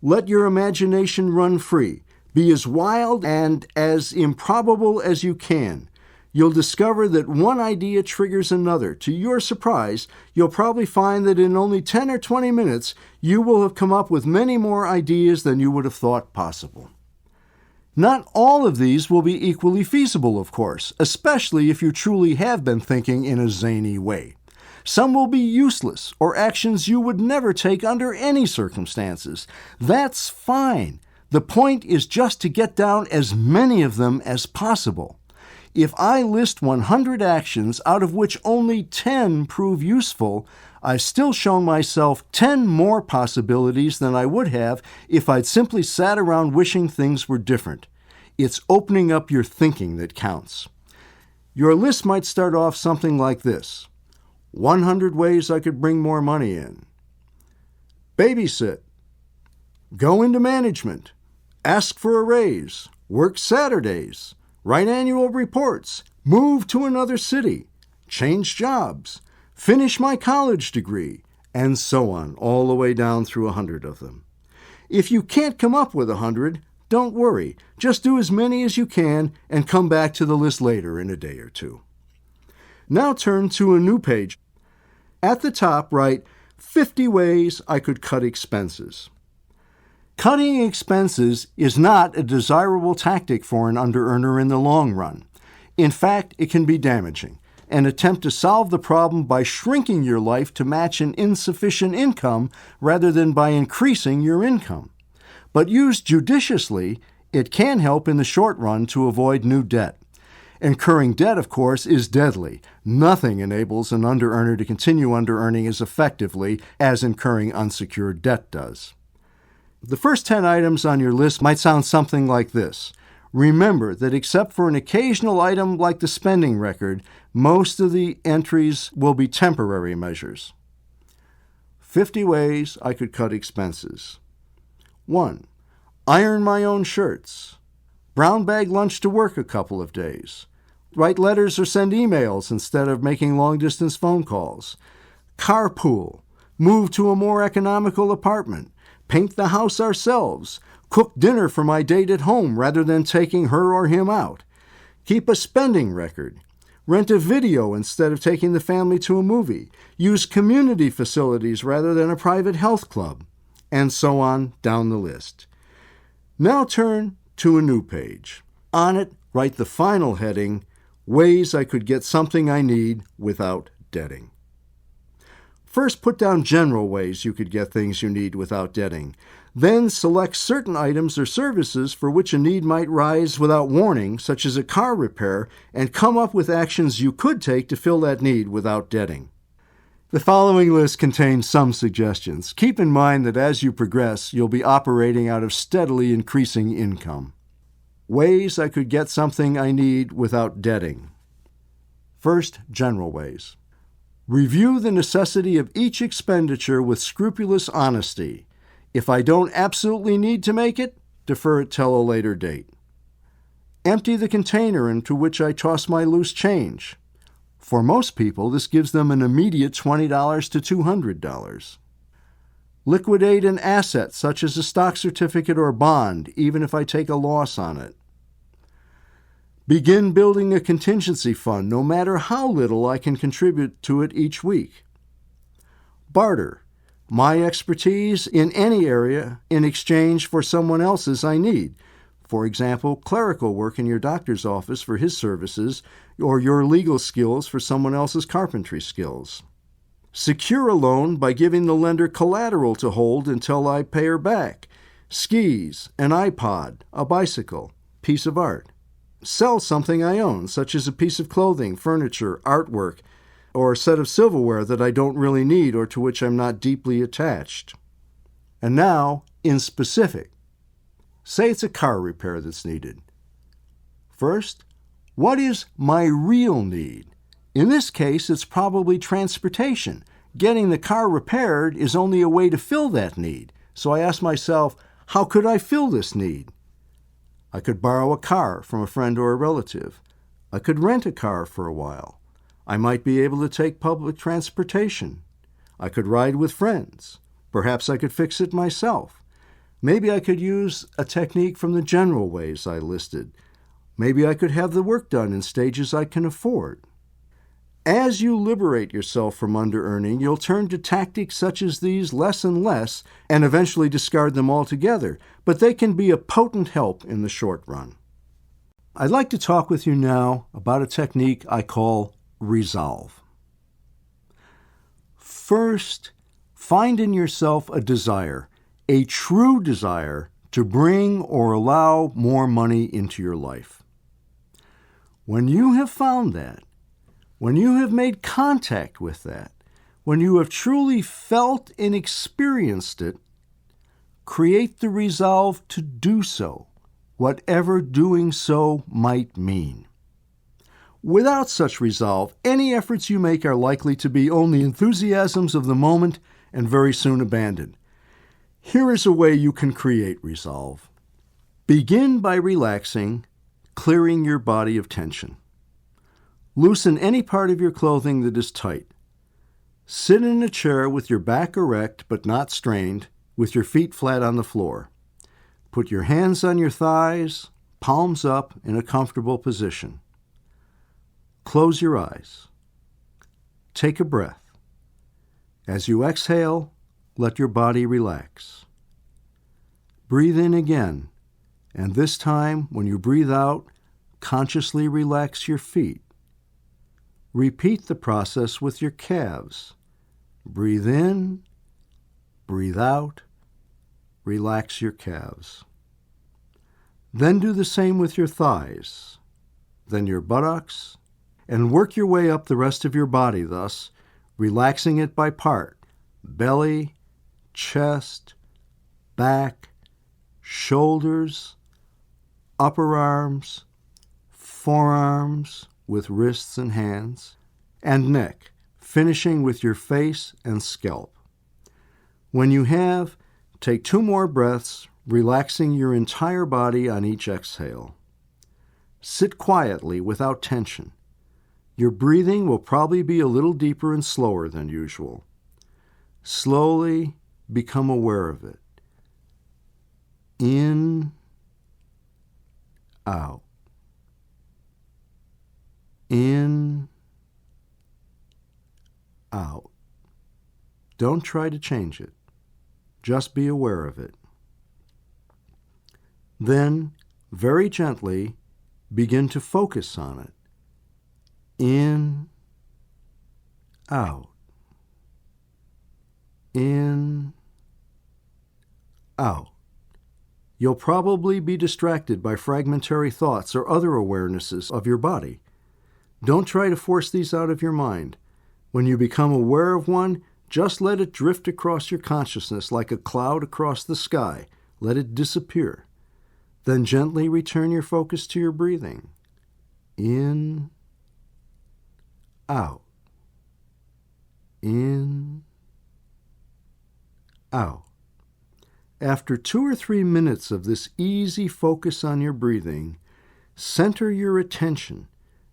[SPEAKER 1] Let your imagination run free. Be as wild and as improbable as you can. You'll discover that one idea triggers another. To your surprise, you'll probably find that in only 10 or 20 minutes, you will have come up with many more ideas than you would have thought possible. Not all of these will be equally feasible, of course, especially if you truly have been thinking in a zany way. Some will be useless or actions you would never take under any circumstances. That's fine. The point is just to get down as many of them as possible. If I list 100 actions out of which only 10 prove useful, I've still shown myself 10 more possibilities than I would have if I'd simply sat around wishing things were different. It's opening up your thinking that counts. Your list might start off something like this: 100 ways I could bring more money in. Babysit. Go into management. Ask for a raise. Work Saturdays. Write annual reports. Move to another city. Change jobs. Finish my college degree. And so on, all the way down through 100 of them. If you can't come up with 100, don't worry. Just do as many as you can and come back to the list later in a day or two. Now turn to a new page. At the top, write 50 ways I could cut expenses. Cutting expenses is not a desirable tactic for an under-earner in the long run. In fact, it can be damaging. An attempt to solve the problem by shrinking your life to match an insufficient income rather than by increasing your income. But used judiciously, it can help in the short run to avoid new debt. Incurring debt, of course, is deadly. Nothing enables an under-earner to continue under-earning as effectively as incurring unsecured debt does. The first 10 items on your list might sound something like this. Remember that except for an occasional item like the spending record, most of the entries will be temporary measures. 50 ways I could cut expenses. 1. Iron my own shirts. Brown bag lunch to work a couple of days. Write letters or send emails instead of making long-distance phone calls. Carpool. Move to a more economical apartment. Paint the house ourselves. Cook dinner for my date at home rather than taking her or him out. Keep a spending record. Rent a video instead of taking the family to a movie. Use community facilities rather than a private health club. And so on down the list. Now turn to a new page. On it, write the final heading, Ways I Could Get Something I Need Without Debting. First, put down general ways you could get things you need without debting. Then select certain items or services for which a need might rise without warning, such as a car repair, and come up with actions you could take to fill that need without debting. The following list contains some suggestions. Keep in mind that as you progress, you'll be operating out of steadily increasing income. Ways I could get something I need without debting. First, general ways. Review the necessity of each expenditure with scrupulous honesty. If I don't absolutely need to make it, defer it till a later date. Empty the container into which I toss my loose change. For most people, this gives them an immediate $20 to $200. Liquidate an asset such as a stock certificate or bond, even if I take a loss on it. Begin building a contingency fund, no matter how little I can contribute to it each week. Barter. My expertise in any area in exchange for someone else's I need. For example, clerical work in your doctor's office for his services, or your legal skills for someone else's carpentry skills. Secure a loan by giving the lender collateral to hold until I pay her back. Skis, an iPod, a bicycle, piece of art. Sell something I own, such as a piece of clothing, furniture, artwork, or a set of silverware that I don't really need or to which I'm not deeply attached. And now, in specific. Say it's a car repair that's needed. First, what is my real need? In this case, it's probably transportation. Getting the car repaired is only a way to fill that need. So I ask myself, how could I fill this need? I could borrow a car from a friend or a relative. I could rent a car for a while. I might be able to take public transportation. I could ride with friends. Perhaps I could fix it myself. Maybe I could use a technique from the general ways I listed. Maybe I could have the work done in stages I can afford. As you liberate yourself from under-earning, you'll turn to tactics such as these less and less and eventually discard them altogether, but they can be a potent help in the short run. I'd like to talk with you now about a technique I call resolve. First, find in yourself a desire, a true desire, to bring or allow more money into your life. When you have found that, when you have made contact with that, when you have truly felt and experienced it, create the resolve to do so, whatever doing so might mean. Without such resolve, any efforts you make are likely to be only enthusiasms of the moment and very soon abandoned. Here is a way you can create resolve. Begin by relaxing, clearing your body of tension. Loosen any part of your clothing that is tight. Sit in a chair with your back erect but not strained, with your feet flat on the floor. Put your hands on your thighs, palms up in a comfortable position. Close your eyes. Take a breath. As you exhale, let your body relax. Breathe in again, and this time, when you breathe out, consciously relax your feet. Repeat the process with your calves. Breathe in, breathe out, relax your calves. Then do the same with your thighs, then your buttocks, and work your way up the rest of your body thus, relaxing it by part: belly, chest, back, shoulders, upper arms, forearms with wrists and hands, and neck, finishing with your face and scalp. When you have, take 2 more breaths, relaxing your entire body on each exhale. Sit quietly without tension. Your breathing will probably be a little deeper and slower than usual. Slowly become aware of it. In, out. In, out. Don't try to change it. Just be aware of it. Then, very gently, begin to focus on it. In, out. In, out. You'll probably be distracted by fragmentary thoughts or other awarenesses of your body. Don't try to force these out of your mind. When you become aware of one, just let it drift across your consciousness like a cloud across the sky. Let it disappear. Then gently return your focus to your breathing. In, out. In, out. After 2 or 3 minutes of this easy focus on your breathing, center your attention,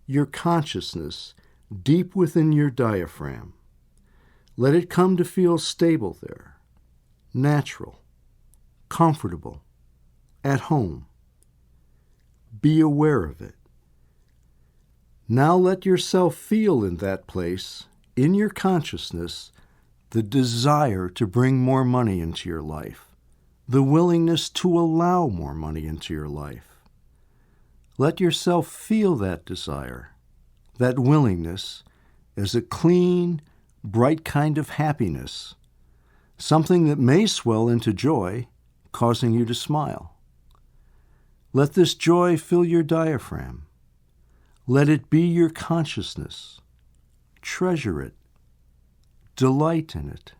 [SPEAKER 1] your consciousness, deep within your diaphragm. Let it come to feel stable there, natural, comfortable, at home. Be aware of it. Now let yourself feel in that place, in your consciousness, the desire to bring more money into your life, the willingness to allow more money into your life. Let yourself feel that desire, that willingness, as a clean, bright kind of happiness, something that may swell into joy, causing you to smile. Let this joy fill your diaphragm. Let it be your consciousness. Treasure it. Delight in it.